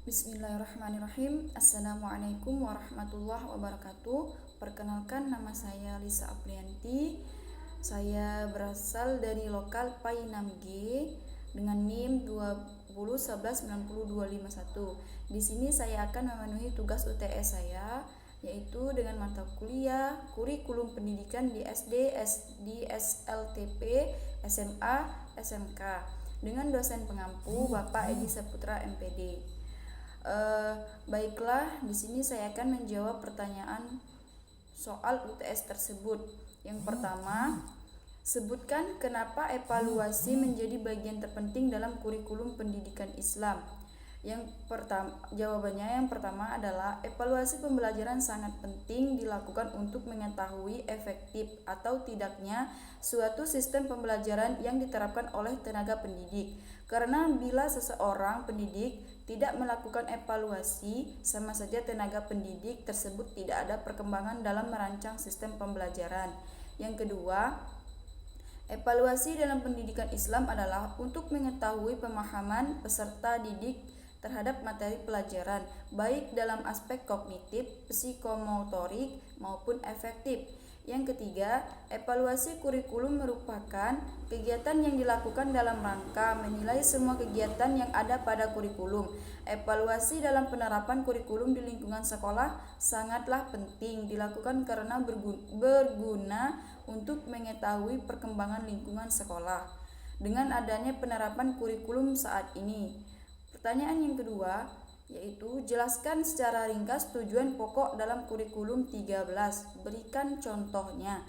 Bismillahirrahmanirrahim. Assalamualaikum warahmatullahi wabarakatuh. Perkenalkan, nama saya Lisa Aprianti. Saya berasal dari lokal Painam G dengan NIM 2011900251. Di sini saya akan memenuhi tugas UTS saya, yaitu dengan mata kuliah kurikulum pendidikan di SD, di SLTP, SMA, SMK dengan dosen pengampu Bapak Edi Saputra MPD. Baiklah, di sini saya akan menjawab pertanyaan soal UTS tersebut. Yang pertama, sebutkan kenapa evaluasi menjadi bagian terpenting dalam kurikulum pendidikan Islam. Jawabannya yang pertama adalah evaluasi pembelajaran sangat penting dilakukan untuk mengetahui efektif atau tidaknya suatu sistem pembelajaran yang diterapkan oleh tenaga pendidik. Karena bila seseorang pendidik tidak melakukan evaluasi, sama saja tenaga pendidik tersebut tidak ada perkembangan dalam merancang sistem pembelajaran. Yang kedua, evaluasi dalam pendidikan Islam adalah untuk mengetahui pemahaman peserta didik terhadap materi pelajaran, baik dalam aspek kognitif, psikomotorik, maupun efektif. Yang ketiga, evaluasi kurikulum merupakan kegiatan yang dilakukan dalam rangka menilai semua kegiatan yang ada pada kurikulum. Evaluasi dalam penerapan kurikulum di lingkungan sekolah sangatlah penting dilakukan karena berguna untuk mengetahui perkembangan lingkungan sekolah. Dengan adanya penerapan kurikulum saat ini, pertanyaan yang kedua yaitu jelaskan secara ringkas tujuan pokok dalam kurikulum 13. Berikan contohnya.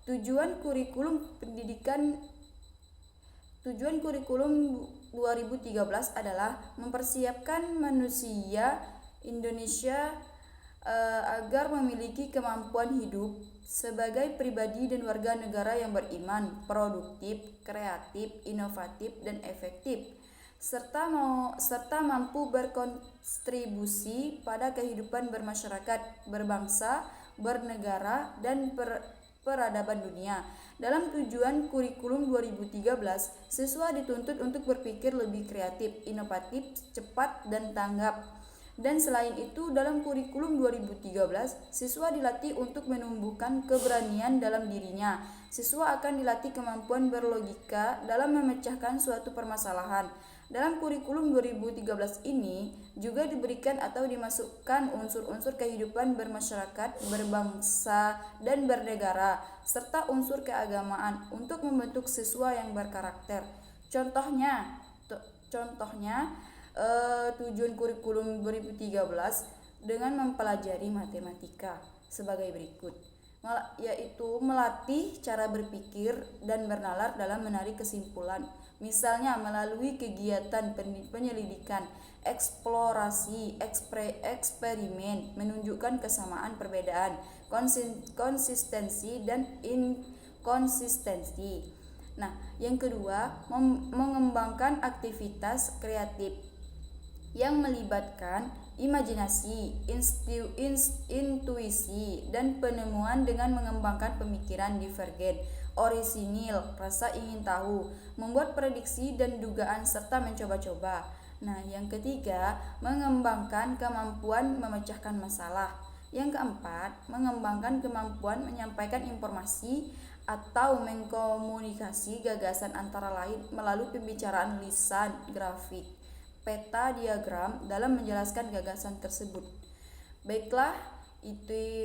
Tujuan kurikulum 2013 adalah mempersiapkan manusia Indonesia agar memiliki kemampuan hidup sebagai pribadi dan warga negara yang beriman, produktif, kreatif, inovatif, dan efektif, serta mampu berkontribusi pada kehidupan bermasyarakat, berbangsa, bernegara, dan peradaban dunia. Dalam tujuan kurikulum 2013, siswa dituntut untuk berpikir lebih kreatif, inovatif, cepat, dan tanggap. Dan selain itu, dalam kurikulum 2013, siswa dilatih untuk menumbuhkan keberanian dalam dirinya. Siswa akan dilatih kemampuan berlogika dalam memecahkan suatu permasalahan. Dalam kurikulum 2013 ini juga diberikan atau dimasukkan unsur-unsur kehidupan bermasyarakat, berbangsa, dan bernegara, serta unsur keagamaan untuk membentuk siswa yang berkarakter. Contohnya tujuan kurikulum 2013 dengan mempelajari matematika sebagai berikut, yaitu melatih cara berpikir dan bernalar dalam menarik kesimpulan, misalnya melalui kegiatan penyelidikan, eksplorasi, eksperimen, menunjukkan kesamaan perbedaan, konsistensi dan inkonsistensi. Nah, yang kedua, mengembangkan aktivitas kreatif yang melibatkan imajinasi, intuisi, dan penemuan dengan mengembangkan pemikiran divergen, orisinil, rasa ingin tahu, membuat prediksi dan dugaan, serta mencoba-coba. Nah, yang ketiga, mengembangkan kemampuan memecahkan masalah. Yang keempat, mengembangkan kemampuan menyampaikan informasi atau mengkomunikasi gagasan antara lain melalui pembicaraan lisan, grafik, peta, diagram dalam menjelaskan gagasan tersebut. Baiklah,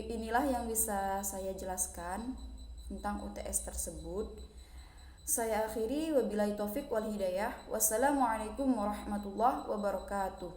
inilah yang bisa saya jelaskan tentang UTS tersebut. Saya akhiri, wabillahi taufik wal hidayah. Wassalamualaikum warahmatullahi wabarakatuh.